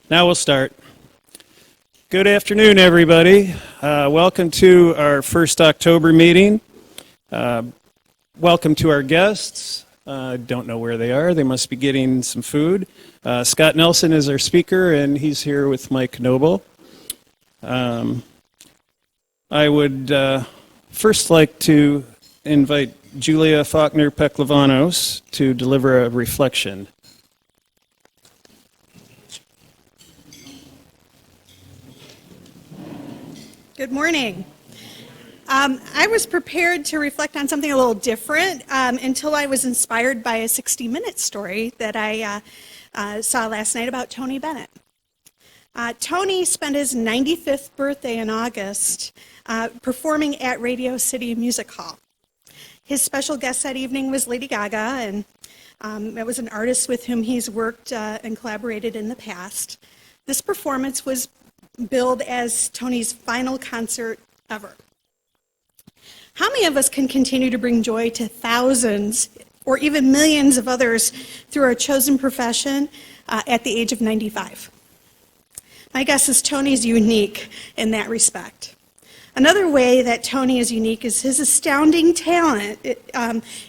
Now we'll start. Good afternoon, everybody. Welcome to our first October meeting. Welcome to our guests. Don't know where they are. They must be getting some food. Scott Nelson is our speaker, and he's here with Mike Noble. I would first like to invite Julia Faulkner-Peklavanos to deliver a reflection. Good morning. I was prepared to reflect on something a little different until I was inspired by a 60 Minutes story that I saw last night about Tony Bennett. Tony spent his 95th birthday in August performing at Radio City Music Hall. His special guest that evening was Lady Gaga, and it was an artist with whom he's worked and collaborated in the past. This performance was billed as Tony's final concert ever. How many of us can continue to bring joy to thousands or even millions of others through our chosen profession at the age of 95? My guess is Tony's unique in that respect. Another way that Tony is unique is his astounding talent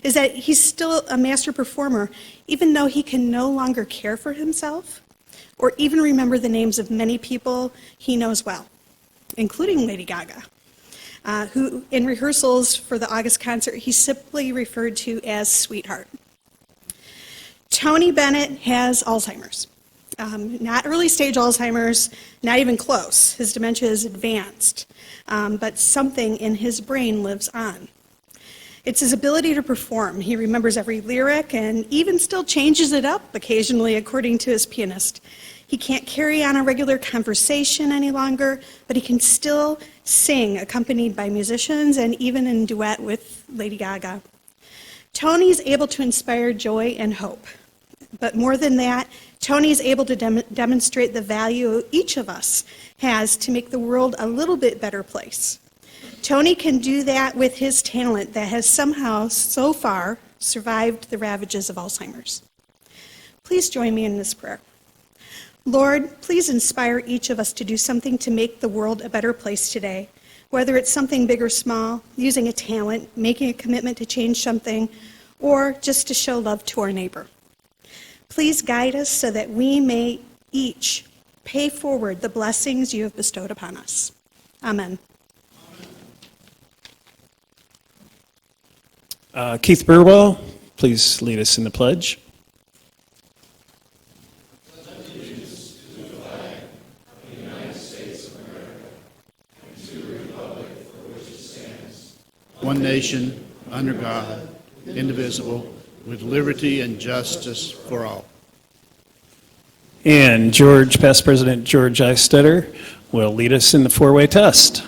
is that he's still a master performer, even though he can no longer care for himself or even remember the names of many people he knows well, including Lady Gaga, who in rehearsals for the August concert he simply referred to as Sweetheart. Tony Bennett has Alzheimer's. Not early stage Alzheimer's, not even close. His dementia is advanced, but something in his brain lives on. It's his ability to perform. He remembers every lyric and even still changes it up occasionally, according to his pianist. He can't carry on a regular conversation any longer, but he can still sing accompanied by musicians and even in duet with Lady Gaga. Tony's able to inspire joy and hope. But more than that, Tony's able to demonstrate the value each of us has to make the world a little bit better place. Tony can do that with his talent that has somehow, so far, survived the ravages of Alzheimer's. Please join me in this prayer. Lord, please inspire each of us to do something to make the world a better place today, whether it's something big or small, using a talent, making a commitment to change something, or just to show love to our neighbor. Please guide us so that we may each pay forward the blessings you have bestowed upon us. Amen. Keith Burwell, please lead us in the pledge. One nation, under God, indivisible, with liberty and justice for all. And Past President George Eistetter will lead us in the four-way test.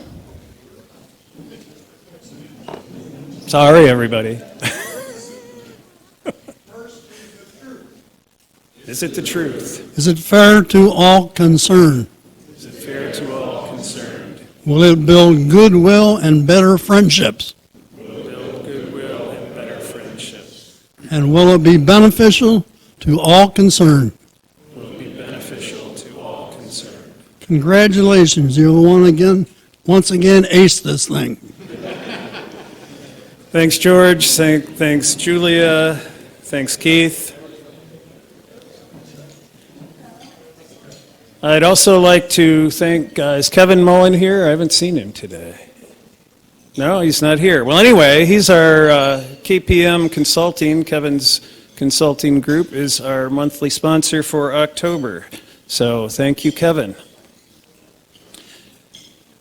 Sorry, everybody. Is it the truth? Is it fair to all concerned? Is it fair to all concerned? Will it build goodwill and better friendships? And will it be beneficial to all concerned? Will it be beneficial to all concerned? Congratulations, you once again aced this thing. Thanks, George. Thanks, Julia. Thanks, Keith. I'd also like to thank, is Kevin Mullen here? I haven't seen him today. No, he's not here. Well, anyway, he's our KPM Consulting. Kevin's consulting group is our monthly sponsor for October. So thank you, Kevin.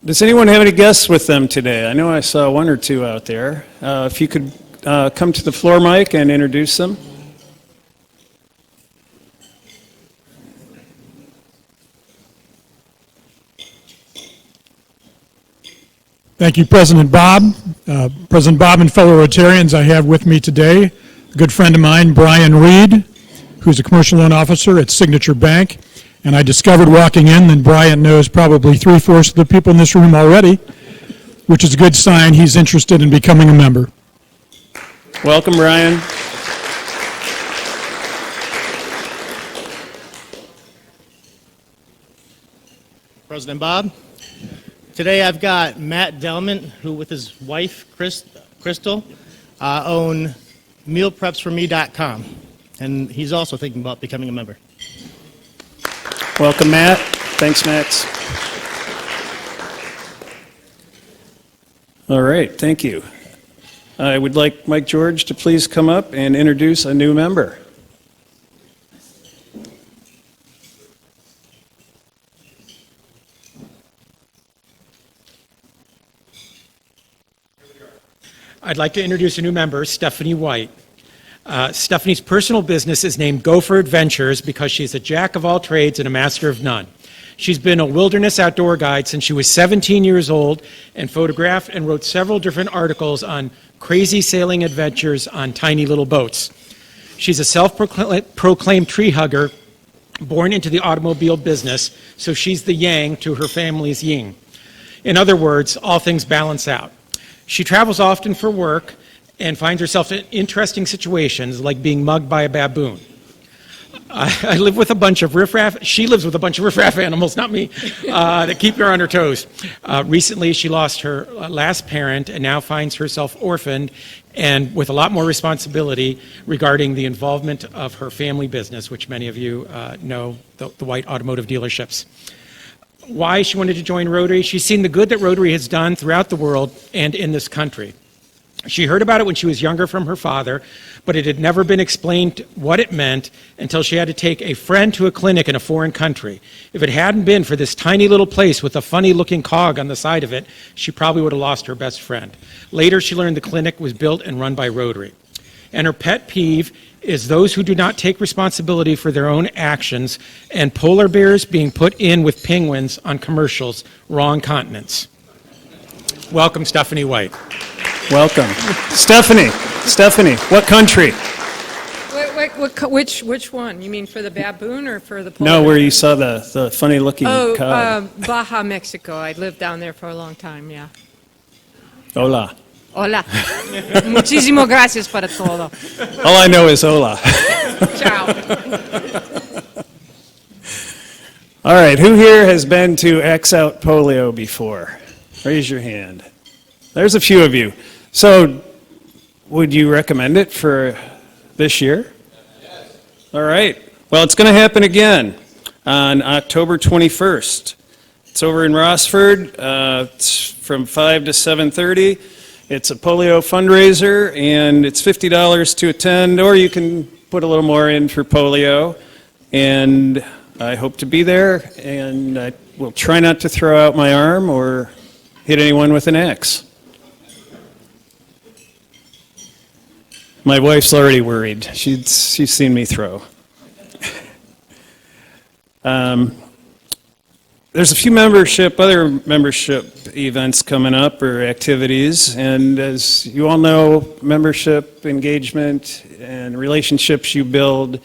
Does anyone have any guests with them today? I know I saw one or two out there. If you could come to the floor mic and introduce them. Thank you, President Bob. President Bob and fellow Rotarians, I have with me today a good friend of mine, Brian Reed, who's a commercial loan officer at Signature Bank. And I discovered walking in that Brian knows probably 3/4 of the people in this room already, which is a good sign he's interested in becoming a member. Welcome, Brian. President Bob. Today I've got Matt Delman, who with his wife, Crystal, own mealprepsforme.com. And he's also thinking about becoming a member. Welcome, Matt. Thanks, Max. All right, thank you. I would like Mike George to please come up and introduce a new member. I'd like to introduce a new member, Stephanie White. Stephanie's personal business is named Gopher Adventures because she's a jack of all trades and a master of none. She's been a wilderness outdoor guide since she was 17 years old and photographed and wrote several different articles on crazy sailing adventures on tiny little boats. She's a self-proclaimed tree hugger born into the automobile business, so she's the yang to her family's yin. In other words, all things balance out. She travels often for work and finds herself in interesting situations like being mugged by a baboon. I live with a bunch of riffraff, she lives with a bunch of riffraff animals, not me, that keep her on her toes. Recently, she lost her last parent and now finds herself orphaned and with a lot more responsibility regarding the involvement of her family business, which many of you know, the White Automotive Dealerships. Why she wanted to join Rotary? She's seen the good that Rotary has done throughout the world and in this country. She heard about it when she was younger from her father, but it had never been explained what it meant until she had to take a friend to a clinic in a foreign country. If it hadn't been for this tiny little place with a funny-looking cog on the side of it, she probably would have lost her best friend. Later, she learned the clinic was built and run by Rotary. And her pet peeve is those who do not take responsibility for their own actions and polar bears being put in with penguins on commercials, wrong continents. Welcome, Stephanie White. Welcome. Stephanie, what country? Which one? You mean for the baboon or for the polar No, where bear? you saw the funny-looking cod. Baja, Mexico. I lived down there for a long time, yeah. Hola. Hola. Muchísimo gracias para todo. All I know is hola. Ciao. All right, who here has been to X Out Polio before? Raise your hand. There's a few of you. So, would you recommend it for this year? Yes. All right. Well, it's going to happen again on October 21st. It's over in Rossford. It's from 5 to 7:30. It's a polio fundraiser, and it's $50 to attend, or you can put a little more in for polio. And I hope to be there, and I will try not to throw out my arm or hit anyone with an axe. My wife's already worried. She's seen me throw. There's a few other membership events coming up or activities, and as you all know, membership, engagement, and relationships you build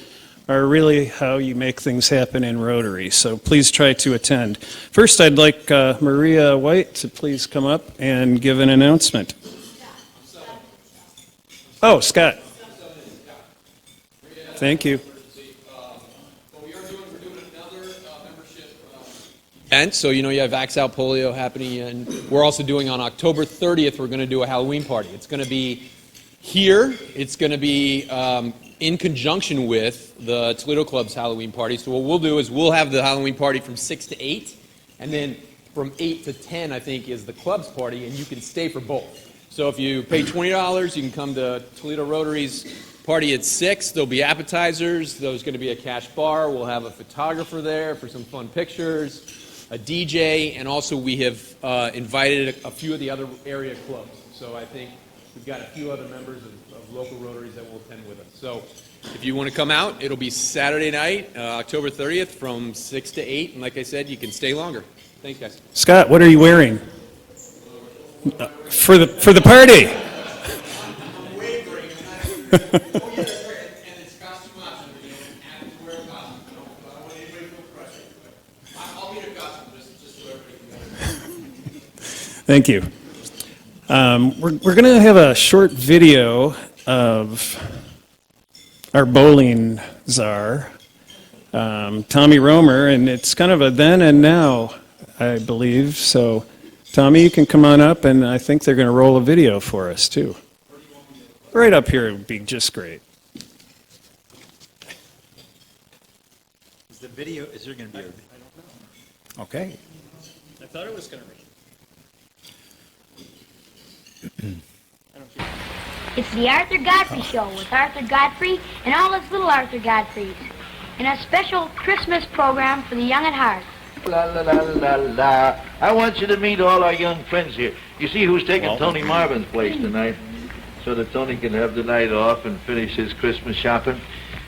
are really how you make things happen in Rotary, so please try to attend. First, I'd like Maria White to please come up and give an announcement. Oh, Scott. Thank you. And so, you have Axe Out Polio happening, and we're also doing on October 30th, we're going to do a Halloween party. It's going to be here. It's going to be in conjunction with the Toledo Club's Halloween party. So what we'll do is we'll have the Halloween party from 6 to 8, and then from 8 to 10, I think, is the club's party, and you can stay for both. So if you pay $20, you can come to Toledo Rotary's party at 6. There'll be appetizers. There's going to be a cash bar. We'll have a photographer there for some fun pictures, a DJ, and also we have invited a few of the other area clubs. So I think we've got a few other members of local Rotaries that will attend with us. So if you want to come out, it'll be Saturday night, October 30th from 6 to 8. And like I said, you can stay longer. Thanks, guys. Scott, what are you wearing? For the party. Thank you. We're going to have a short video of our bowling czar, Tommy Romer, and it's kind of a then and now I believe. So, Tommy, you can come on up, and I think they're going to roll a video for us, too. Right up here would be just great. Is the video, is there going to be a... I don't know. Okay. I thought it was going to read. It's the Arthur Godfrey Show with Arthur Godfrey and all his little Arthur Godfreys. And a special Christmas program for the young at heart. La la la la la. I want you to meet all our young friends here. You see who's taking Tony Marvin's place tonight? So that Tony can have the night off and finish his Christmas shopping.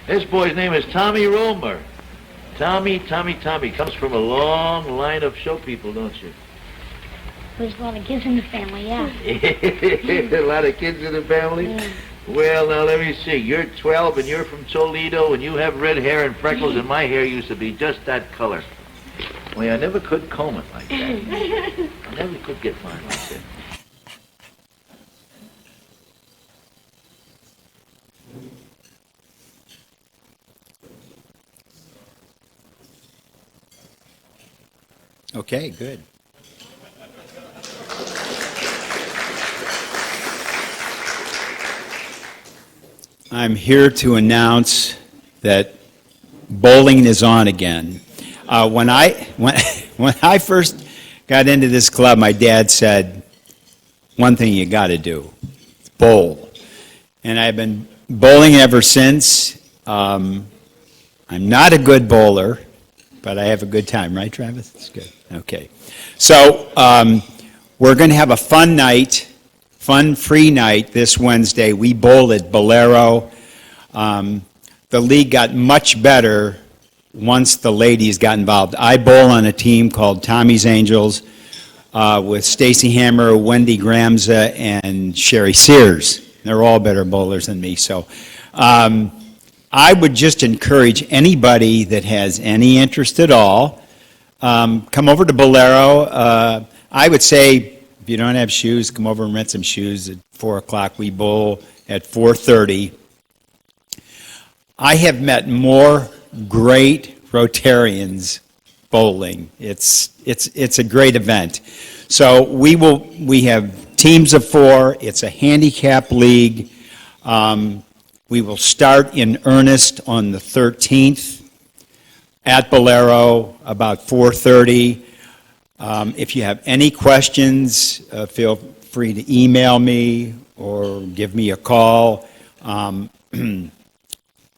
This boy's name is Tommy Romer. Tommy. Comes from a long line of show people, don't you? There's a lot of kids in the family, yeah. A lot of kids in the family? Yeah. Well, now let me see. You're 12 and you're from Toledo and you have red hair and freckles and my hair used to be just that color. Well, I never could comb it like that. I never could get mine like that. Okay, good. I'm here to announce that bowling is on again. When I first got into this club, my dad said, one thing you got to do, bowl. And I've been bowling ever since. I'm not a good bowler, but I have a good time, right, Travis? It's good. Okay. So we're going to have a fun night, fun-free night this Wednesday. We bowl at Bolero. The league got much better once the ladies got involved. I bowl on a team called Tommy's Angels with Stacy Hammer, Wendy Gramza, and Sherry Sears. They're all better bowlers than me. So I would just encourage anybody that has any interest at all, come over to Bolero. I would say if you don't have shoes, come over and rent some shoes at 4 o'clock. We bowl at 4:30. I have met more great Rotarians bowling. It's a great event. So we have teams of 4. It's a handicap league. We will start in earnest on the 13th at Bolero about 4:30. If you have any questions, feel free to email me or give me a call.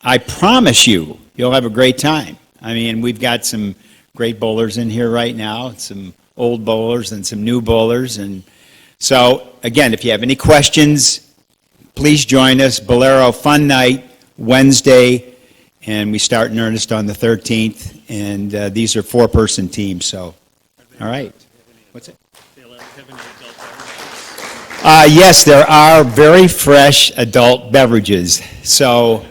I promise you'll have a great time. I mean, we've got some great bowlers in here right now, some old bowlers and some new bowlers. And so, again, if you have any questions, please join us. Bolero Fun Night, Wednesday, and we start in earnest on the 13th. And these are 4-person teams, so, all right. What's it? Yes, there are very fresh adult beverages. So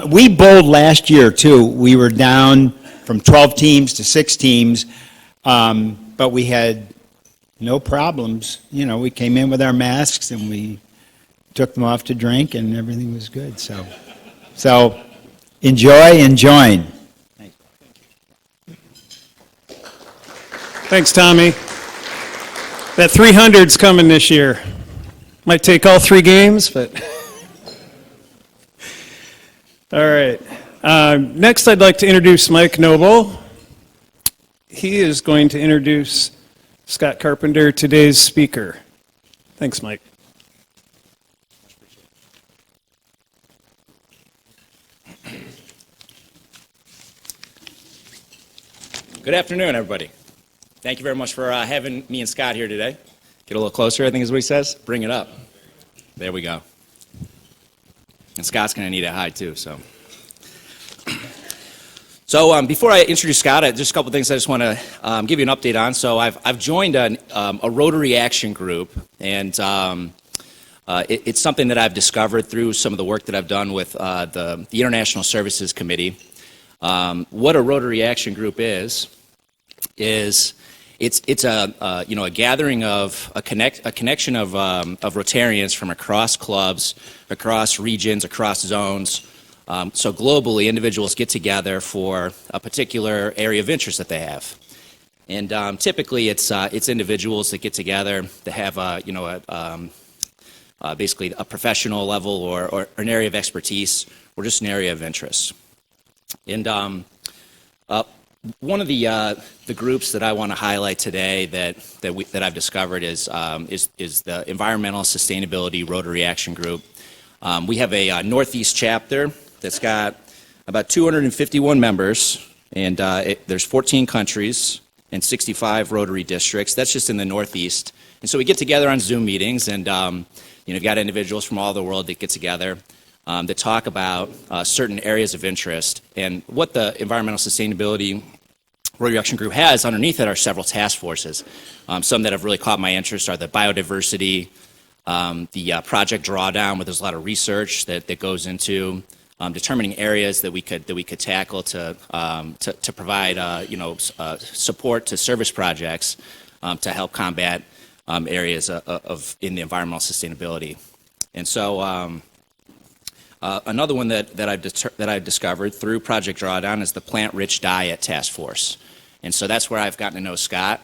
we bowled last year, too. We were down from 12 teams to 6 teams, but we had no problems. You know, we came in with our masks and we took them off to drink and everything was good. So enjoy and join. Thanks, Tommy. That 300's coming this year. Might take all 3 games, but... All right. Next, I'd like to introduce Mike Noble. He is going to introduce Scott Carpenter, today's speaker. Thanks, Mike. Good afternoon, everybody. Thank you very much for having me and Scott here today. Get a little closer, I think is what he says. Bring it up. There we go. And Scott's going to need it high, too, so. So before I introduce Scott, just a couple things I just want to give you an update on. So I've joined a Rotary Action Group, and it's something that I've discovered through some of the work that I've done with the International Services Committee. What a Rotary Action Group is it's a gathering of a connection of Rotarians from across clubs, across regions, across zones. So globally, individuals get together for a particular area of interest that they have. And typically, it's individuals that get together to have basically a professional level or an area of expertise or just an area of interest. And one of the groups that I want to highlight today that I've discovered is the Environmental Sustainability Rotary Action Group. We have a Northeast chapter that's got about 251 members, and there's 14 countries and 65 Rotary districts. That's just in the Northeast. And so we get together on Zoom meetings, and you've got individuals from all over the world that get together that talk about certain areas of interest. And what the Environmental Sustainability Rotary Action Group has underneath it are several task forces. Some that have really caught my interest are the biodiversity, the project drawdown, where there's a lot of research that goes into determining areas that we could tackle to provide support to service projects to help combat areas in the environmental sustainability. And so another one that I've discovered through Project Drawdown is the Plant-Rich Diet Task Force. And so that's where I've gotten to know Scott.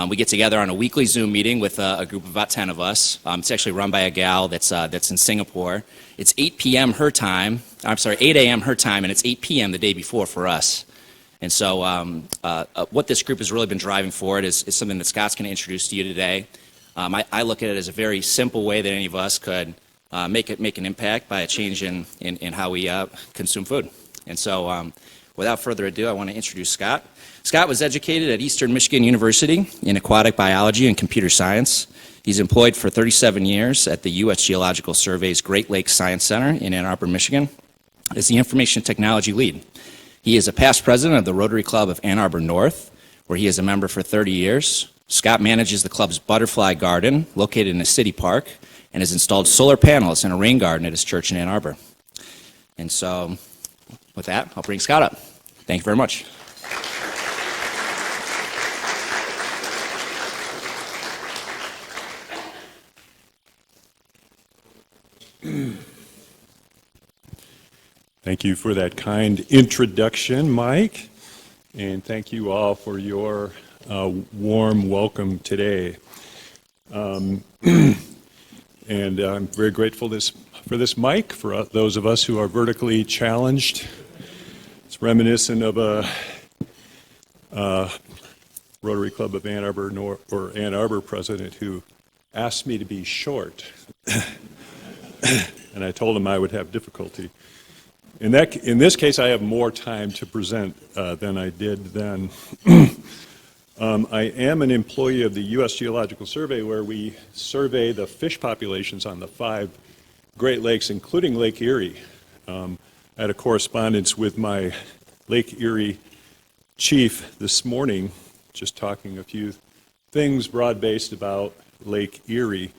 We get together on a weekly Zoom meeting with a group of about 10 of us. It's actually run by a gal that's in Singapore. It's 8 p.m. her time. 8 a.m. her time, and it's 8 p.m. the day before for us. And so what this group has really been driving forward is something that Scott's going to introduce to you today. I look at it as a very simple way that any of us could make an impact by a change in how we consume food. And so without further ado, I want to introduce Scott. Scott was educated at Eastern Michigan University in aquatic biology and computer science. He's employed for 37 years at the U.S. Geological Survey's Great Lakes Science Center in Ann Arbor, Michigan, as the information technology lead. He is a past president of the Rotary Club of Ann Arbor North, where he is a member for 30 years. Scott manages the club's butterfly garden, located in a city park, and has installed solar panels and a rain garden at his church in Ann Arbor. And so, with that, I'll bring Scott up. Thank you very much. Thank you for that kind introduction, Mike, and thank you all for your warm welcome today. And I'm very grateful for this mic, for those of us who are vertically challenged. It's reminiscent of a Rotary Club of Ann Arbor or Ann Arbor president who asked me to be short. And I told him I would have difficulty. In this case, I have more time to present than I did then. I am an employee of the U.S. Geological Survey, where we survey the fish populations on the 5 Great Lakes, including Lake Erie. I had a correspondence with my Lake Erie chief this morning, just talking a few things broad-based about Lake Erie.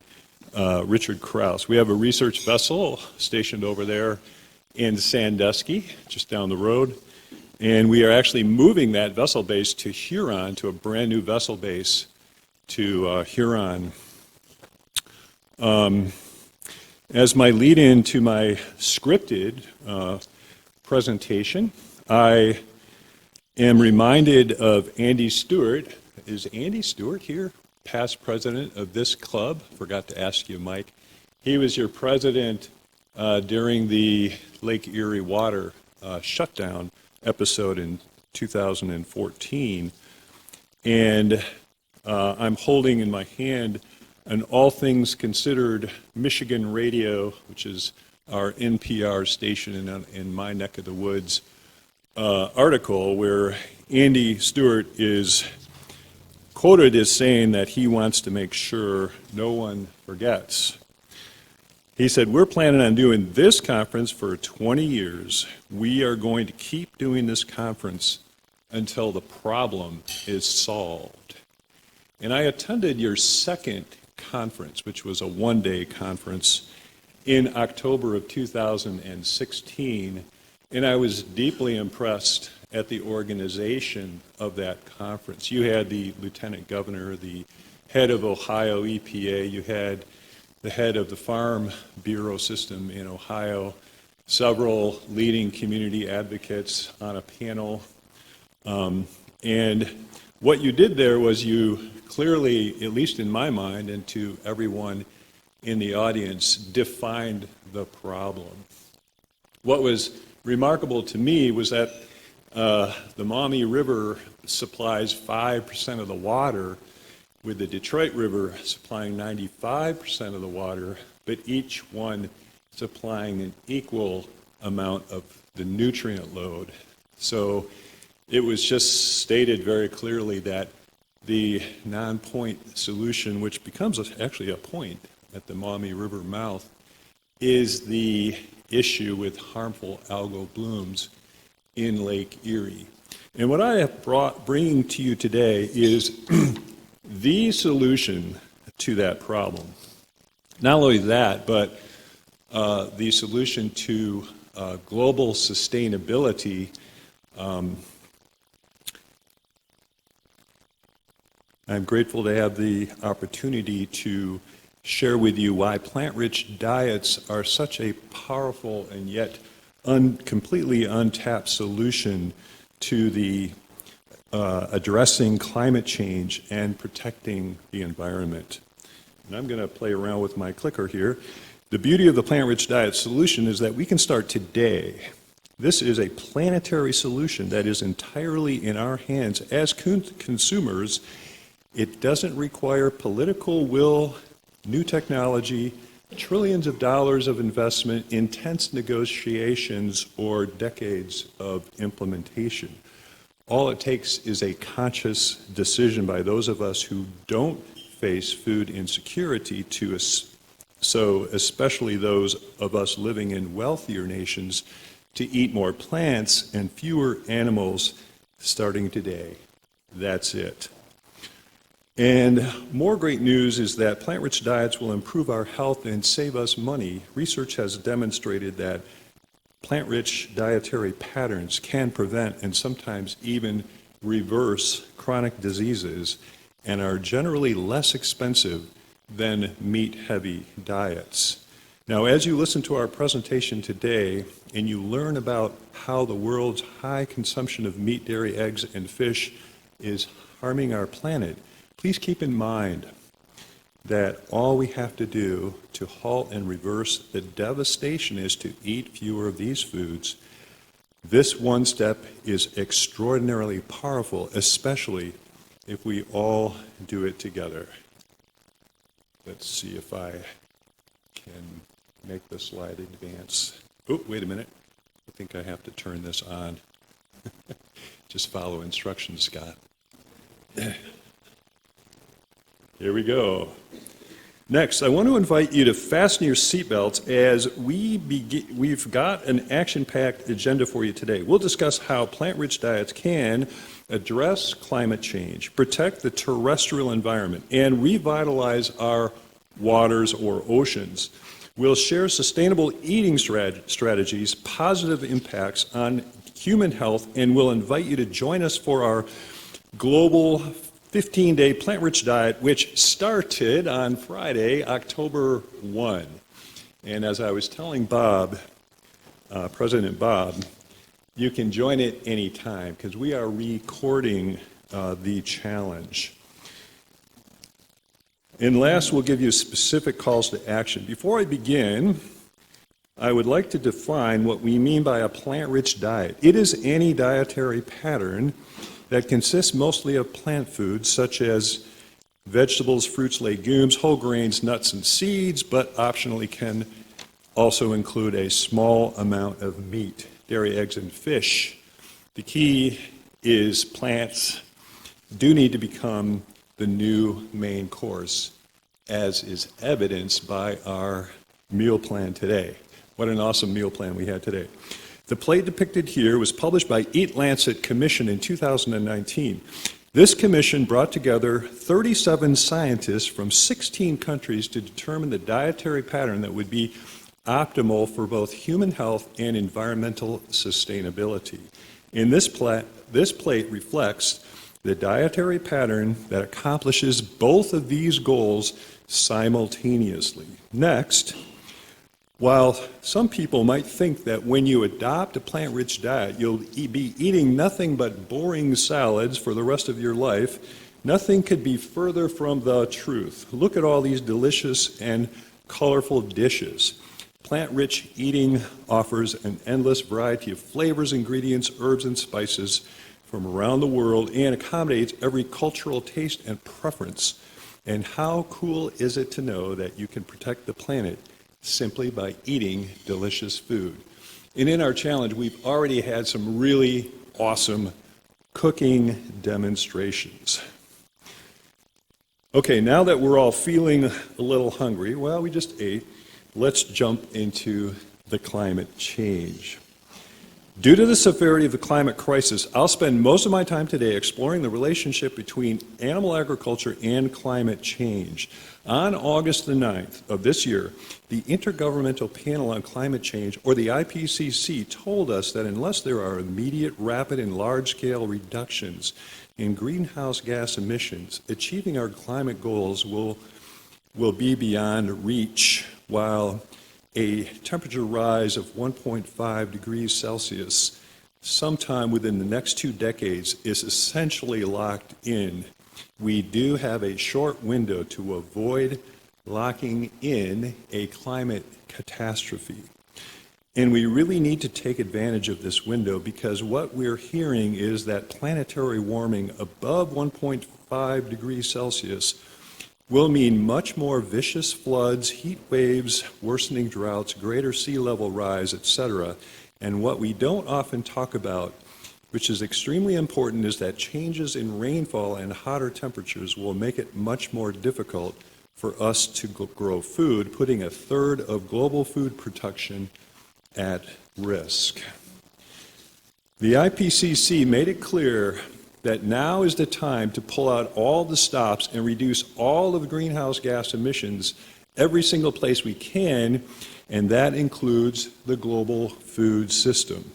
Richard Krause. We have a research vessel stationed over there in Sandusky, just down the road, and we are actually moving that vessel base to Huron, to a brand new vessel base to Huron. As my lead-in to my scripted presentation, I am reminded of Andy Stewart. Is Andy Stewart here? Past president of this club. Forgot to ask you, Mike. He was your president during the Lake Erie water shutdown episode in 2014. And I'm holding in my hand an All Things Considered Michigan Radio, which is our NPR station in my neck of the woods, article where Andy Stewart is quoted as saying that he wants to make sure no one forgets. He said, "We're planning on doing this conference for 20 years. We are going to keep doing this conference until the problem is solved." And I attended your second conference, which was a one-day conference in October of 2016, and I was deeply impressed at the organization of that conference. You had the lieutenant governor, the head of Ohio EPA, you had the head of the Farm Bureau system in Ohio, several leading community advocates on a panel. And What you did there was you clearly, at least in my mind and to everyone in the audience, defined the problem. What was remarkable to me was that the Maumee River supplies 5% of the water, with the Detroit River supplying 95% of the water, but each one supplying an equal amount of the nutrient load. So it was just stated very clearly that the non-point solution, which becomes actually a point at the Maumee River mouth, is the issue with harmful algal blooms in Lake Erie. And what I have bringing to you today is the solution to that problem. Not only that, but the solution to global sustainability. I'm grateful to have the opportunity to share with you why plant-rich diets are such a powerful and yet completely untapped solution to the addressing climate change and protecting the environment. And I'm going to play around with my clicker here. The beauty of the plant-rich diet solution is that we can start today. This is a planetary solution that is entirely in our hands as consumers. It doesn't require political will, new technology, trillions of dollars of investment, intense negotiations, or decades of implementation. All it takes is a conscious decision by those of us who don't face food insecurity so especially those of us living in wealthier nations, to eat more plants and fewer animals starting today. That's it. And more great news is that plant-rich diets will improve our health and save us money. Research has demonstrated that plant-rich dietary patterns can prevent and sometimes even reverse chronic diseases and are generally less expensive than meat-heavy diets. Now, as you listen to our presentation today and you learn about how the world's high consumption of meat, dairy, eggs, and fish is harming our planet, please keep in mind that all we have to do to halt and reverse the devastation is to eat fewer of these foods. This one step is extraordinarily powerful, especially if we all do it together. Let's see if I can make the slide advance. Oh, wait a minute. I think I have to turn this on. Just follow instructions, Scott. Here we go. Next, I want to invite you to fasten your seatbelts as we've got an action-packed agenda for you today. We'll discuss how plant-rich diets can address climate change, protect the terrestrial environment, and revitalize our waters or oceans. We'll share sustainable eating strategies, positive impacts on human health, and we'll invite you to join us for our global 15-day plant-rich diet, which started on Friday, October 1. And as I was telling Bob, President Bob, you can join it anytime because we are recording the challenge. And last, we'll give you specific calls to action. Before I begin, I would like to define what we mean by a plant-rich diet. It is any dietary pattern that consists mostly of plant foods such as vegetables, fruits, legumes, whole grains, nuts, and seeds, but optionally can also include a small amount of meat, dairy, eggs, and fish. The key is plants do need to become the new main course, as is evidenced by our meal plan today. What an awesome meal plan we had today. The plate depicted here was published by Eat Lancet Commission in 2019. This commission brought together 37 scientists from 16 countries to determine the dietary pattern that would be optimal for both human health and environmental sustainability. And this plate reflects the dietary pattern that accomplishes both of these goals simultaneously. Next, While some people might think that when you adopt a plant-rich diet, you'll be eating nothing but boring salads for the rest of your life, nothing could be further from the truth. Look at all these delicious and colorful dishes. Plant-rich eating offers an endless variety of flavors, ingredients, herbs, and spices from around the world and accommodates every cultural taste and preference. And how cool is it to know that you can protect the planet simply by eating delicious food? And in our challenge, we've already had some really awesome cooking demonstrations. Okay, now that we're all feeling a little hungry, well, we just ate, let's jump into the climate change. Due to the severity of the climate crisis, I'll spend most of my time today exploring the relationship between animal agriculture and climate change. On August the 9th of this year, the Intergovernmental Panel on Climate Change, or the IPCC, told us that unless there are immediate, rapid, and large-scale reductions in greenhouse gas emissions, achieving our climate goals will be beyond reach, while a temperature rise of 1.5 degrees Celsius sometime within the next 2 decades is essentially locked in. We do have a short window to avoid locking in a climate catastrophe. And we really need to take advantage of this window, because what we're hearing is that planetary warming above 1.5 degrees Celsius will mean much more vicious floods, heat waves, worsening droughts, greater sea level rise, etc. And what we don't often talk about, which is extremely important, is that changes in rainfall and hotter temperatures will make it much more difficult for us to grow food, putting a third of global food production at risk. The IPCC made it clear that now is the time to pull out all the stops and reduce all of the greenhouse gas emissions every single place we can, and that includes the global food system.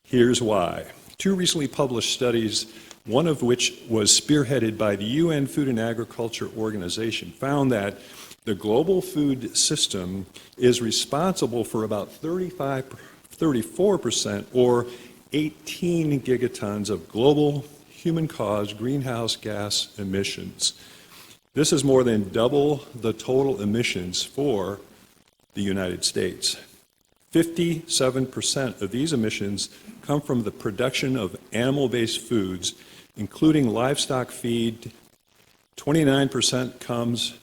Here's why. 2 recently published studies, one of which was spearheaded by the UN Food and Agriculture Organization, found that the global food system is responsible for about 34%, or 18 gigatons of global human-caused greenhouse gas emissions. This is more than double the total emissions for the United States. 57% of these emissions come from the production of animal-based foods, including livestock feed. 29% comes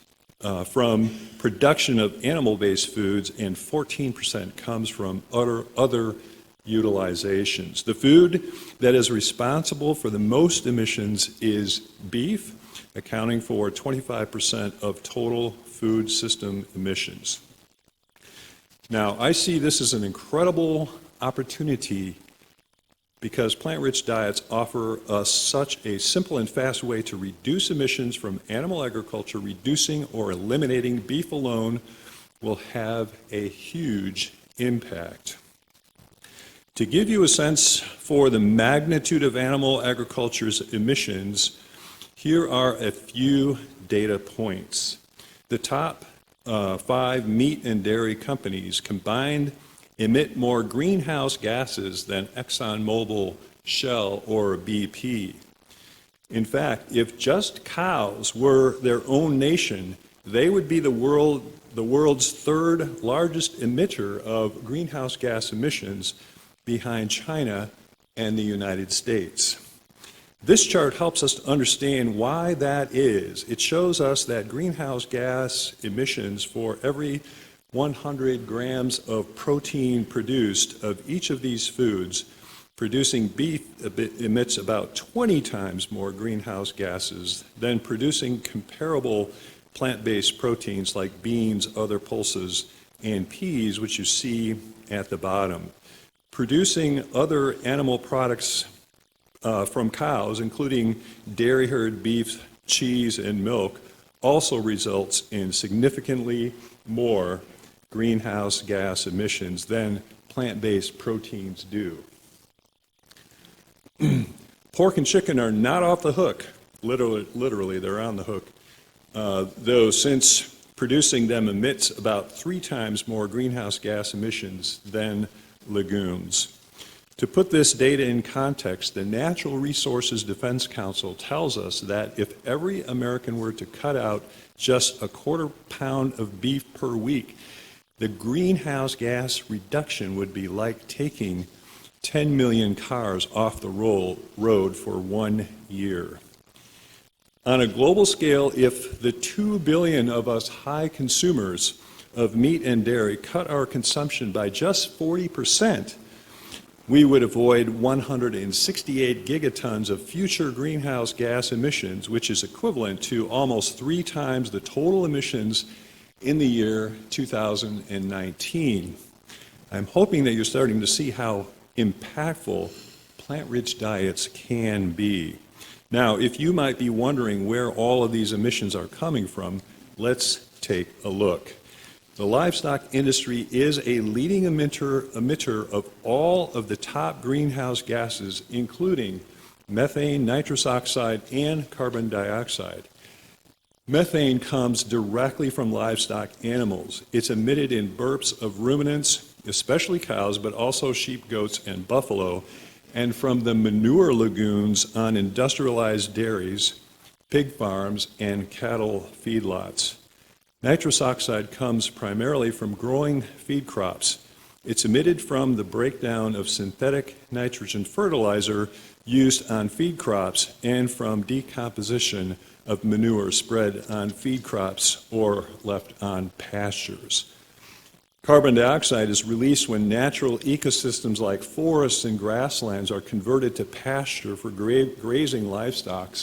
from production of animal-based foods, and 14% comes from other utilizations. The food that is responsible for the most emissions is beef, accounting for 25% of total food system emissions. Now, I see this as an incredible opportunity because plant-rich diets offer us such a simple and fast way to reduce emissions from animal agriculture. Reducing or eliminating beef alone will have a huge impact. To give you a sense for the magnitude of animal agriculture's emissions, here are a few data points. The top 5 meat and dairy companies combined emit more greenhouse gases than ExxonMobil, Shell, or BP. In fact, if just cows were their own nation, they would be the world's 3rd largest emitter of greenhouse gas emissions, behind China and the United States. This chart helps us to understand why that is. It shows us that greenhouse gas emissions for every 100 grams of protein produced of each of these foods, producing beef emits about 20 times more greenhouse gases than producing comparable plant-based proteins like beans, other pulses, and peas, which you see at the bottom. Producing other animal products from cows, including dairy herd beef, cheese, and milk, also results in significantly more greenhouse gas emissions than plant-based proteins do. Pork and chicken are not off the hook. Literally, they're on the hook. Though since Producing them emits about 3 times more greenhouse gas emissions than lagoons. To put this data in context, the Natural Resources Defense Council tells us that if every American were to cut out just a quarter pound of beef per week, the greenhouse gas reduction would be like taking 10 million cars off the road for 1 year. On a global scale, if the 2 billion of us high consumers of meat and dairy cut our consumption by just 40%, we would avoid 168 gigatons of future greenhouse gas emissions, which is equivalent to almost 3 times the total emissions in the year 2019. I'm hoping that you're starting to see how impactful plant-rich diets can be. Now, if you might be wondering where all of these emissions are coming from, let's take a look. The livestock industry is a leading emitter of all of the top greenhouse gases, including methane, nitrous oxide, and carbon dioxide. Methane comes directly from livestock animals. It's emitted in burps of ruminants, especially cows, but also sheep, goats, and buffalo, and from the manure lagoons on industrialized dairies, pig farms, and cattle feedlots. Nitrous oxide comes primarily from growing feed crops. It's emitted from the breakdown of synthetic nitrogen fertilizer used on feed crops and from decomposition of manure spread on feed crops or left on pastures. Carbon dioxide is released when natural ecosystems like forests and grasslands are converted to pasture for grazing livestock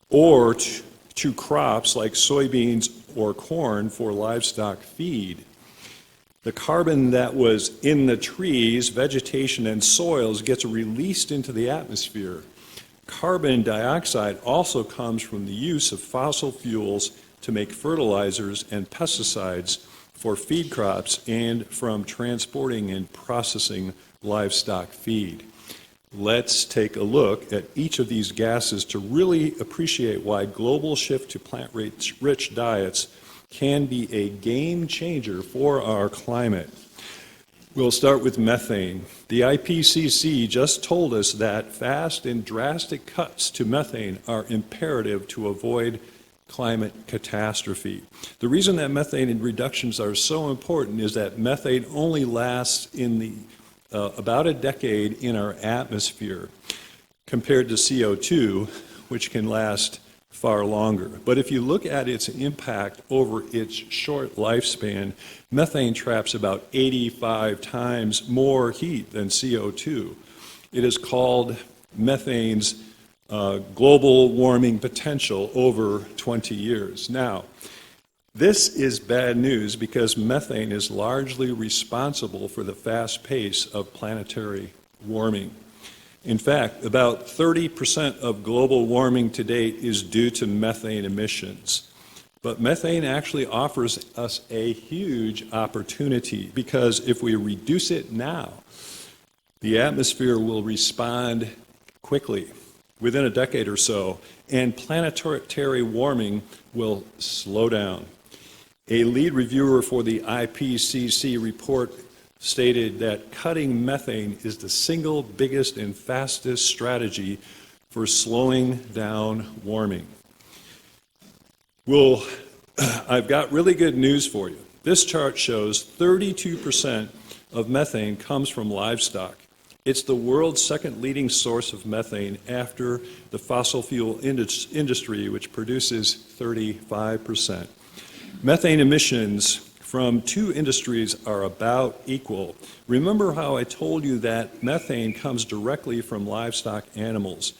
or to crops like soybeans or corn for livestock feed. The carbon that was in the trees, vegetation, and soils gets released into the atmosphere. Carbon dioxide also comes from the use of fossil fuels to make fertilizers and pesticides for feed crops and from transporting and processing livestock feed. Let's take a look at each of these gases to really appreciate why global shift to plant-rich diets can be a game changer for our climate. We'll start with methane. The IPCC just told us that fast and drastic cuts to methane are imperative to avoid climate catastrophe. The reason that methane reductions are so important is that methane only lasts in about a decade in our atmosphere compared to CO2, which can last far longer. But if you look at its impact over its short lifespan, methane traps about 85 times more heat than CO2. It is called methane's global warming potential over 20 years. Now, this is bad news because methane is largely responsible for the fast pace of planetary warming. In fact, about 30% of global warming to date is due to methane emissions. But methane actually offers us a huge opportunity because if we reduce it now, the atmosphere will respond quickly, within a decade or so, and planetary warming will slow down. A lead reviewer for the IPCC report stated that cutting methane is the single biggest and fastest strategy for slowing down warming. Well, I've got really good news for you. This chart shows 32% of methane comes from livestock. It's the world's second leading source of methane after the fossil fuel industry, which produces 35%. Methane emissions from two industries are about equal. Remember how I told you that methane comes directly from livestock animals.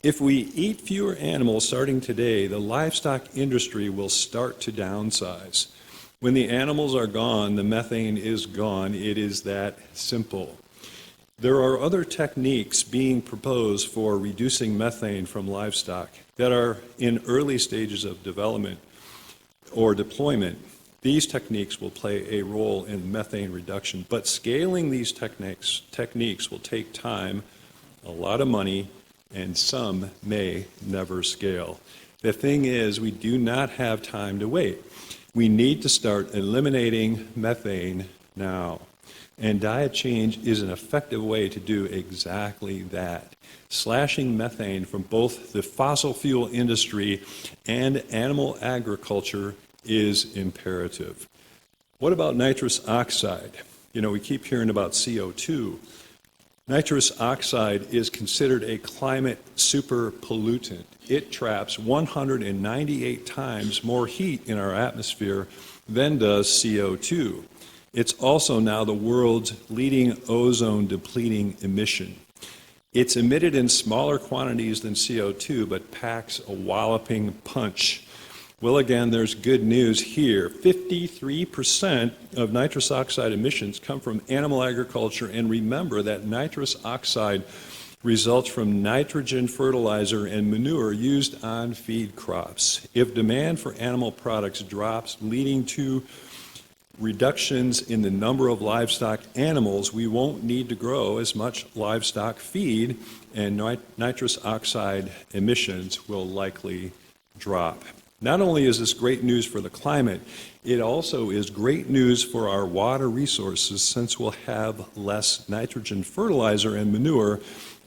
If we eat fewer animals starting today, the livestock industry will start to downsize. When the animals are gone, the methane is gone. It is that simple. There are other techniques being proposed for reducing methane from livestock that are in early stages of development or deployment. These techniques will play a role in methane reduction, but scaling these techniques will take time, a lot of money, and some may never scale. The thing is, we do not have time to wait. We need to start eliminating methane now. And diet change is an effective way to do exactly that. Slashing methane from both the fossil fuel industry and animal agriculture is imperative. What about nitrous oxide? You know, we keep hearing about CO2. Nitrous oxide is considered a climate super pollutant. It traps 198 times more heat in our atmosphere than does CO2. It's also now the world's leading ozone depleting emission. It's emitted in smaller quantities than CO2, but packs a walloping punch. Well, again, there's good news here. 53% of nitrous oxide emissions come from animal agriculture, and remember that nitrous oxide results from nitrogen fertilizer and manure used on feed crops. If demand for animal products drops, leading to reductions in the number of livestock animals, we won't need to grow as much livestock feed, and nitrous oxide emissions will likely drop. Not only is this great news for the climate, it also is great news for our water resources, since we'll have less nitrogen fertilizer and manure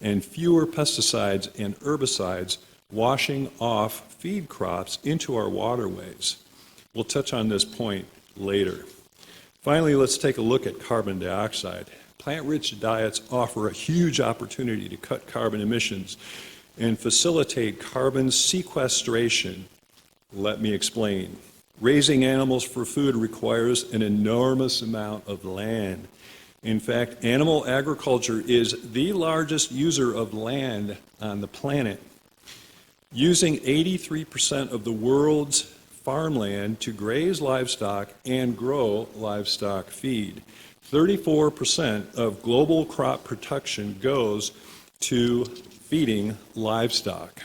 and fewer pesticides and herbicides washing off feed crops into our waterways. We'll touch on this point later. Finally, let's take a look at carbon dioxide. Plant-rich diets offer a huge opportunity to cut carbon emissions and facilitate carbon sequestration. Let me explain. Raising animals for food requires an enormous amount of land. In fact, animal agriculture is the largest user of land on the planet, using 83% of the world's farmland to graze livestock and grow livestock feed. 34% of global crop production goes to feeding livestock.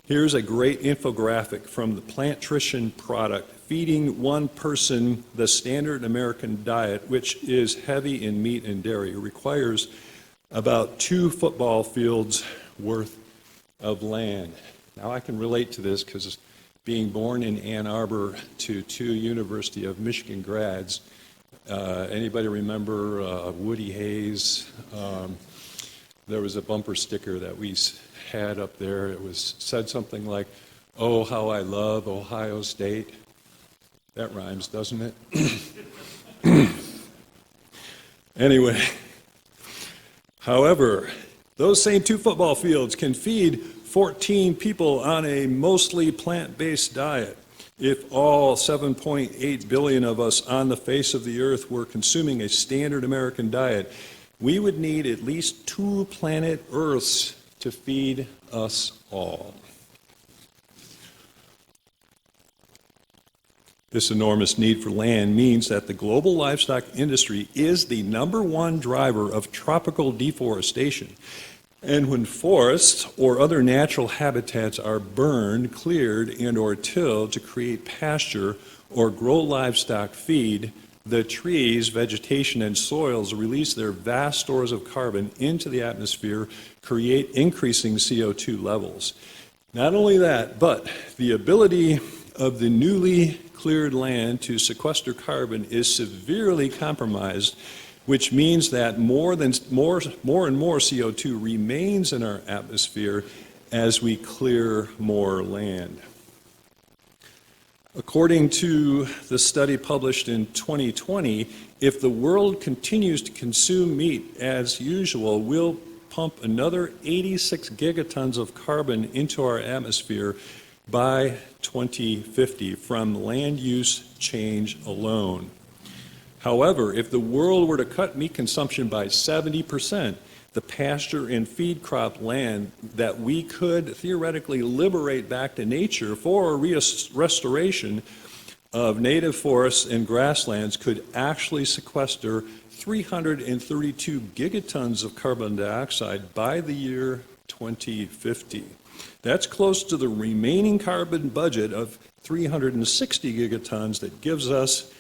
Here's a great infographic from the Plantrition product. Feeding one person the standard American diet, which is heavy in meat and dairy, requires about 2 football fields worth of land. Now I can relate to this because being born in Ann Arbor to 2 University of Michigan grads, anybody remember Woody Hayes? There was a bumper sticker that we had up there. It said something like, "Oh, how I love Ohio State." That rhymes, doesn't it? Anyway, however, those same 2 football fields can feed 14 people on a mostly plant-based diet. If all 7.8 billion of us on the face of the earth were consuming a standard American diet, we would need at least 2 planet Earths to feed us all. This enormous need for land means that the global livestock industry is the #1 driver of tropical deforestation. And when forests or other natural habitats are burned, cleared, and or tilled to create pasture or grow livestock feed, the trees, vegetation, and soils release their vast stores of carbon into the atmosphere, create increasing CO2 levels. Not only that, but the ability of the newly cleared land to sequester carbon is severely compromised, which means that more and more CO2 remains in our atmosphere as we clear more land. According to the study published in 2020, if the world continues to consume meat as usual, we'll pump another 86 gigatons of carbon into our atmosphere by 2050 from land use change alone. However, if the world were to cut meat consumption by 70%, the pasture and feed crop land that we could theoretically liberate back to nature for restoration of native forests and grasslands could actually sequester 332 gigatons of carbon dioxide by the year 2050. That's close to the remaining carbon budget of 360 gigatons that gives us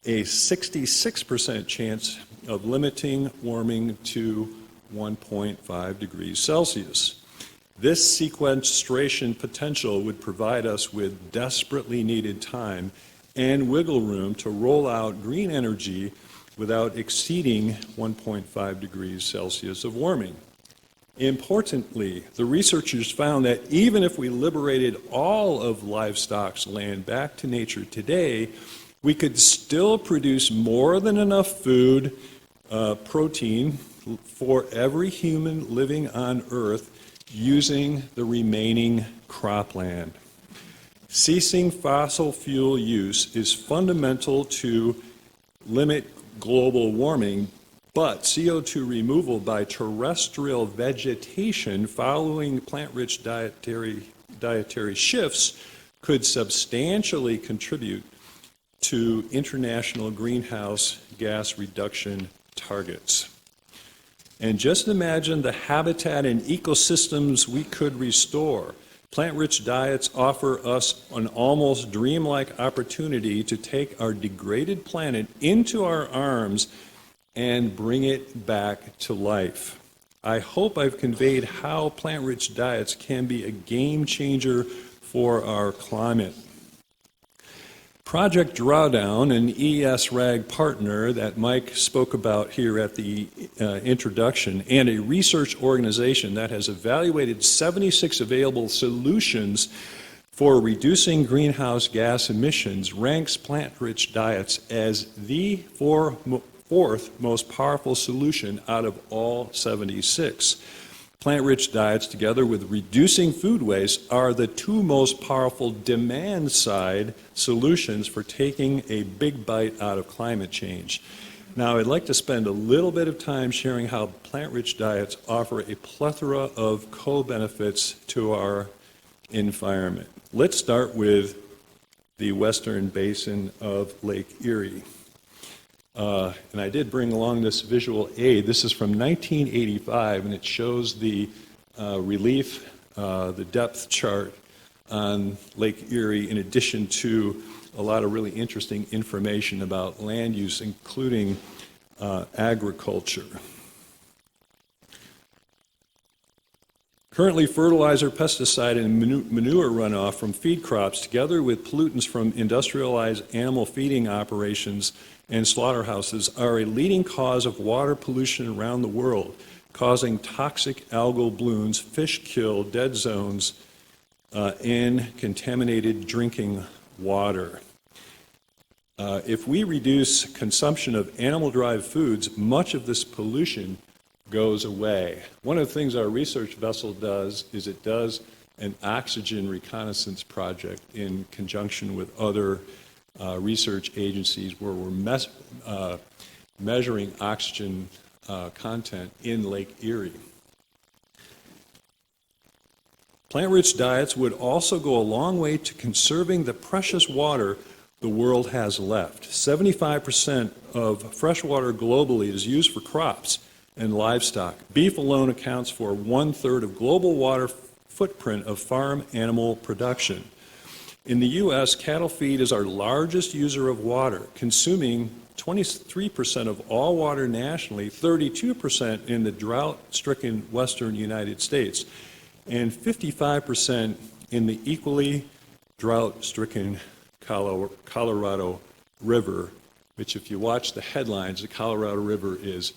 a 66% chance of limiting warming to 1.5 degrees Celsius. This sequestration potential would provide us with desperately needed time and wiggle room to roll out green energy without exceeding 1.5 degrees Celsius of warming. Importantly, the researchers found that even if we liberated all of livestock's land back to nature today, we could still produce more than enough food, protein, for every human living on Earth using the remaining cropland. Ceasing fossil fuel use is fundamental to limit global warming, but CO2 removal by terrestrial vegetation following plant-rich dietary shifts could substantially contribute to international greenhouse gas reduction targets. And just imagine the habitat and ecosystems we could restore. Plant-rich diets offer us an almost dreamlike opportunity to take our degraded planet into our arms and bring it back to life. I hope I've conveyed how plant-rich diets can be a game changer for our climate. Project Drawdown, an ESRAG partner that Mike spoke about here at the introduction, and a research organization that has evaluated 76 available solutions for reducing greenhouse gas emissions, ranks plant-rich diets as the fourth most powerful solution out of all 76. Plant-rich diets, together with reducing food waste, are the two most powerful demand-side solutions for taking a big bite out of climate change. Now, I'd like to spend a little bit of time sharing how plant-rich diets offer a plethora of co-benefits to our environment. Let's start with the western basin of Lake Erie. And I did bring along this visual aid. This is from 1985, and it shows the relief, the depth chart on Lake Erie, in addition to a lot of really interesting information about land use, including agriculture. Currently, fertilizer, pesticide, and manure runoff from feed crops, together with pollutants from industrialized animal feeding operations and slaughterhouses, are a leading cause of water pollution around the world, causing toxic algal blooms, fish kill, dead zones, and contaminated drinking water. If we reduce consumption of animal-derived foods, much of this pollution goes away. One of the things our research vessel does is it does an oxygen reconnaissance project in conjunction with other research agencies where we're measuring oxygen content in Lake Erie. Plant-rich diets would also go a long way to conserving the precious water the world has left. 75% of fresh water globally is used for crops and livestock. Beef alone accounts for 1/3 of global water footprint of farm animal production. In the U.S., cattle feed is our largest user of water, consuming 23% of all water nationally, 32% in the drought-stricken western United States, and 55% in the equally drought-stricken Colorado River, which, if you watch the headlines, the Colorado River is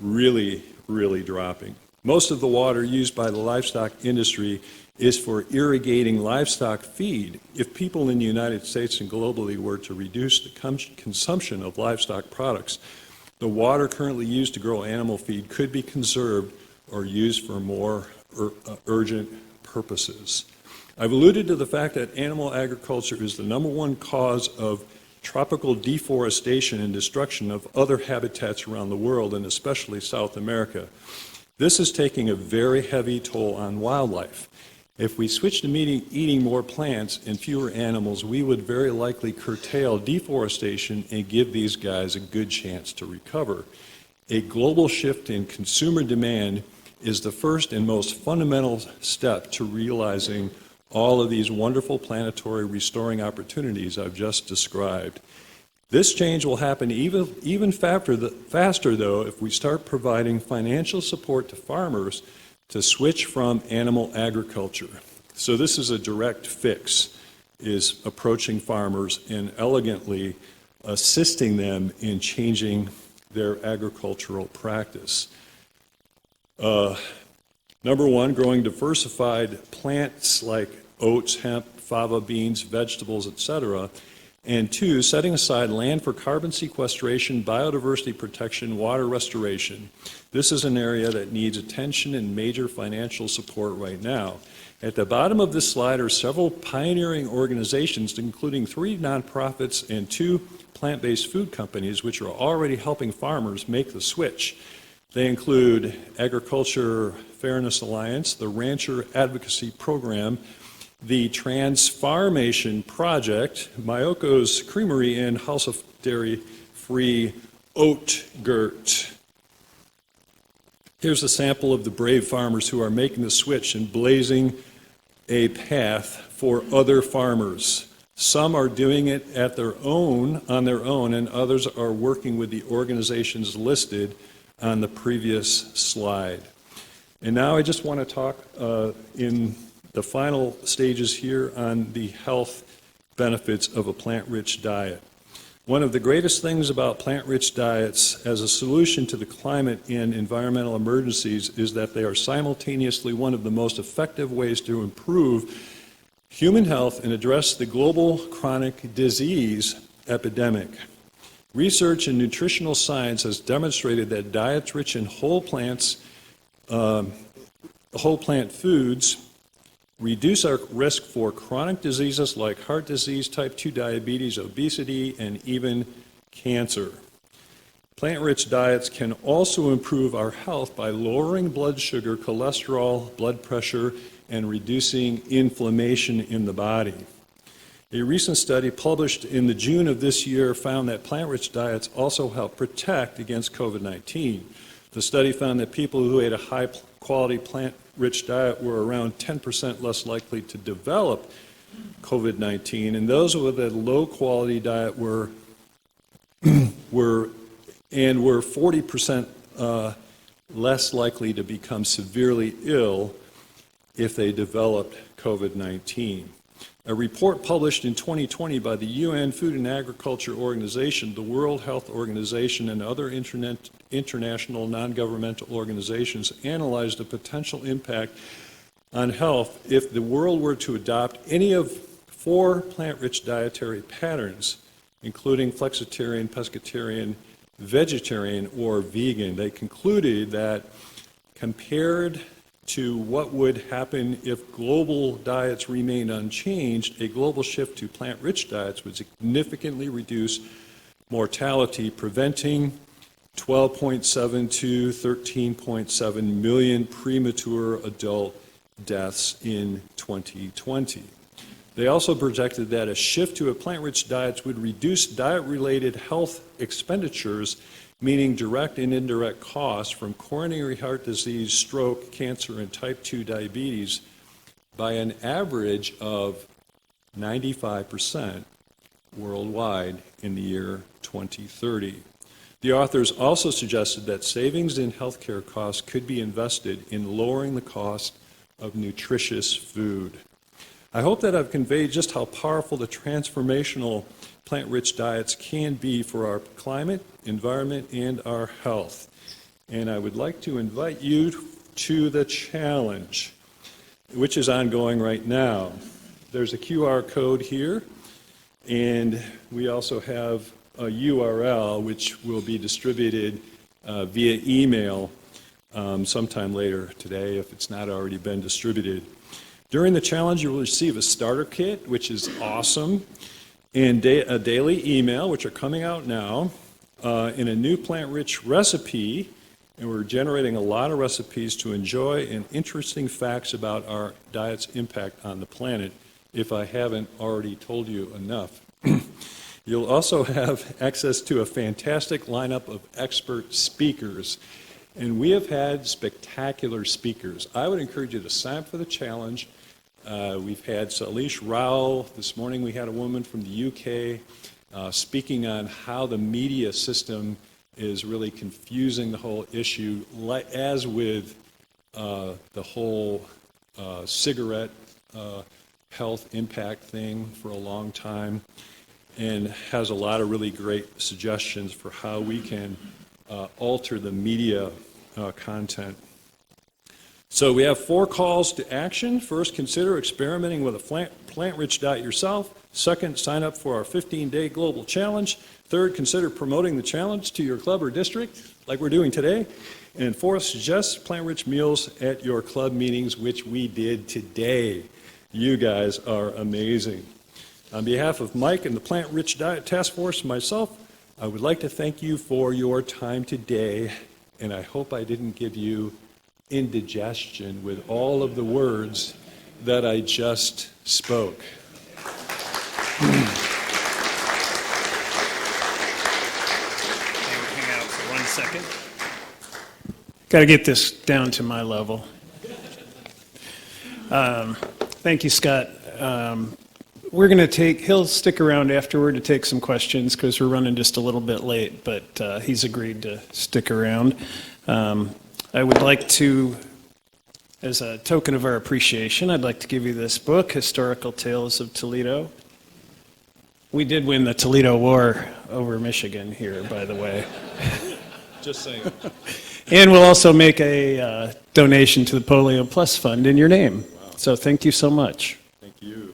really, really dropping. Most of the water used by the livestock industry is for irrigating livestock feed. If people in the United States and globally were to reduce the consumption of livestock products, the water currently used to grow animal feed could be conserved or used for more urgent purposes. I've alluded to the fact that animal agriculture is the #1 cause of tropical deforestation and destruction of other habitats around the world, and especially South America. This is taking a very heavy toll on wildlife. If we switch to eating more plants and fewer animals, we would very likely curtail deforestation and give these guys a good chance to recover. A global shift in consumer demand is the first and most fundamental step to realizing all of these wonderful planetary restoring opportunities I've just described. This change will happen even faster, though, if we start providing financial support to farmers to switch from animal agriculture. So this is a direct fix, is approaching farmers and elegantly assisting them in changing their agricultural practice. Number one, growing diversified plants like oats, hemp, fava beans, vegetables, etc. And two, setting aside land for carbon sequestration, biodiversity protection, water restoration. This is an area that needs attention and major financial support right now. At the bottom of this slide are several pioneering organizations, including 3 nonprofits and 2 plant-based food companies, which are already helping farmers make the switch. They include Agriculture Fairness Alliance, the Rancher Advocacy Program, the Transfarmation Project, Mayoko's Creamery, and House of Dairy Free Oatgurt. Here's a sample of the brave farmers who are making the switch and blazing a path for other farmers. Some are doing it on their own, and others are working with the organizations listed on the previous slide. And now I just want to talk in the final stages here on the health benefits of a plant-rich diet. One of the greatest things about plant-rich diets as a solution to the climate and environmental emergencies is that they are simultaneously one of the most effective ways to improve human health and address the global chronic disease epidemic. Research in nutritional science has demonstrated that diets rich in whole plant foods reduce our risk for chronic diseases like heart disease, type 2 diabetes, obesity, and even cancer. Plant-rich diets can also improve our health by lowering blood sugar, cholesterol, blood pressure, and reducing inflammation in the body. A recent study published in the June of this year found that plant-rich diets also help protect against COVID-19. The study found that people who ate a high-quality plant-rich diet were around 10% less likely to develop COVID-19, and those with a low-quality diet were 40% less likely to become severely ill if they developed COVID-19. A report published in 2020 by the UN Food and Agriculture Organization, the World Health Organization, and other international non-governmental organizations analyzed the potential impact on health if the world were to adopt any of 4 plant-rich dietary patterns, including flexitarian, pescatarian, vegetarian, or vegan. They concluded that compared to what would happen if global diets remained unchanged, a global shift to plant-rich diets would significantly reduce mortality, preventing 12.7 to 13.7 million premature adult deaths in 2020. They also projected that a shift to a plant-rich diet would reduce diet-related health expenditures, meaning direct and indirect costs from coronary heart disease, stroke, cancer, and type 2 diabetes by an average of 95% worldwide in the year 2030. The authors also suggested that savings in healthcare costs could be invested in lowering the cost of nutritious food. I hope that I've conveyed just how powerful the transformational plant-rich diets can be for our climate, environment, and our health. And I would like to invite you to the challenge, which is ongoing right now. There's a QR code here, and we also have a URL which will be distributed via email sometime later today if it's not already been distributed. During the challenge, you will receive a starter kit, which is awesome, and a daily email, which are coming out now, in a new plant-rich recipe, and we're generating a lot of recipes to enjoy and interesting facts about our diet's impact on the planet, if I haven't already told you enough. You'll also have access to a fantastic lineup of expert speakers, and we have had spectacular speakers. I would encourage you to sign up for the challenge. We've had Salish Rao. This morning we had a woman from the UK speaking on how the media system is really confusing the whole issue, as with the whole cigarette health impact thing for a long time, and has a lot of really great suggestions for how we can alter the media content. So we have 4 calls to action. First, consider experimenting with a plant-rich diet yourself. Second, sign up for our 15-day global challenge. Third, consider promoting the challenge to your club or district, like we're doing today. And fourth, suggest plant-rich meals at your club meetings, which we did today. You guys are amazing. On behalf of Mike and the Plant-Rich Diet Task Force and myself, I would like to thank you for your time today, and I hope I didn't give you indigestion with all of the words that I just spoke. Hang out for 1 second. Got to get this down to my level. Thank you, Scott. We're going to he'll stick around afterward to take some questions because we're running just a little bit late, but he's agreed to stick around. I would like to, as a token of our appreciation, I'd like to give you this book, Historical Tales of Toledo. We did win the Toledo War over Michigan here, by the way. Just saying. And we'll also make a donation to the Polio Plus Fund in your name. Wow. So thank you so much. Thank you.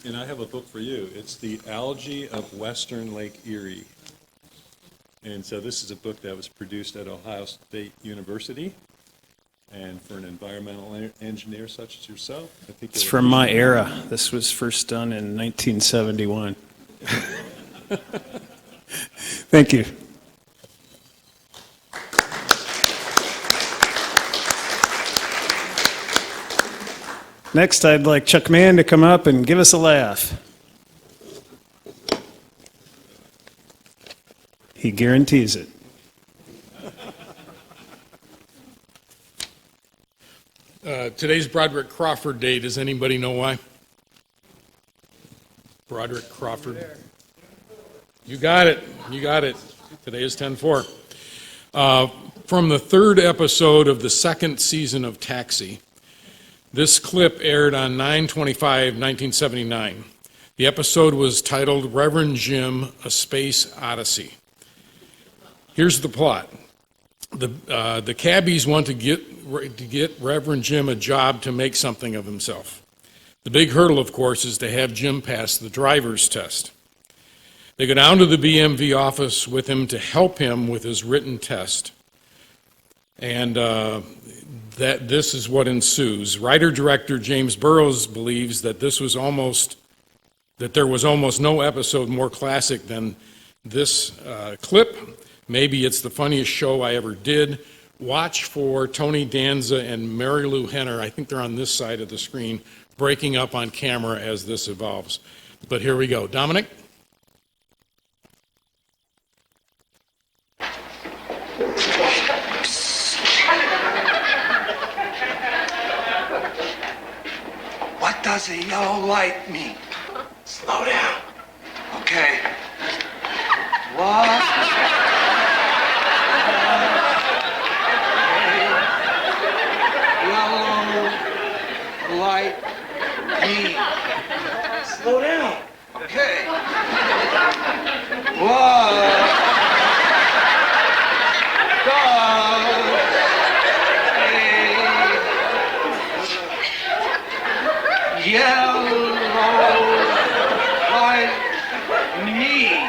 And I have a book for you. It's The Algae of Western Lake Erie. And so this is a book that was produced at Ohio State University. And for an environmental engineer such as yourself, I think it's from my era. This was first done in 1971. Thank you. Next, I'd like Chuck Mann to come up and give us a laugh. He guarantees it. Today's Broderick Crawford Day. Does anybody know why? Broderick Crawford. You got it. You got it. Today is 10/4. From the 3rd episode of the 2nd season of Taxi. This clip aired on 9/25/1979. The episode was titled Reverend Jim, A Space Odyssey. Here's the plot. The cabbies want to get Reverend Jim a job to make something of himself. The big hurdle, of course, is to have Jim pass the driver's test. They go down to the BMV office with him to help him with his written test. And this is what ensues. Writer-director James Burrows believes that there was almost no episode more classic than this clip. Maybe it's the funniest show I ever did. Watch for Tony Danza and Mary Lou Henner, I think they're on this side of the screen, breaking up on camera as this evolves. But here we go. Dominic? What does a yellow light mean? Slow down. Okay. What? Yellow light mean? Slow down. Okay. What does yellow light mean?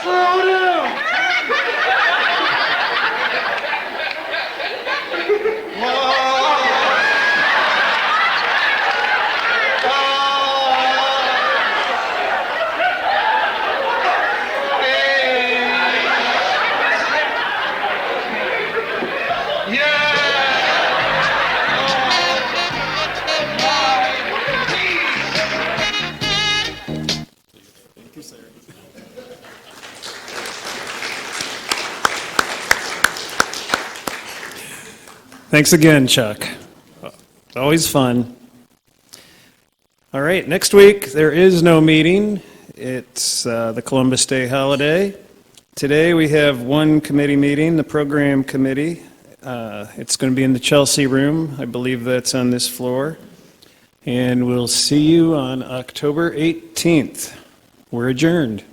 Slow down. Thanks again, Chuck. Always fun. All right, next week there is no meeting. It's the Columbus Day holiday. Today we have one committee meeting, the program committee. It's going to be in the Chelsea room. I believe that's on this floor. And we'll see you on October 18th. We're adjourned.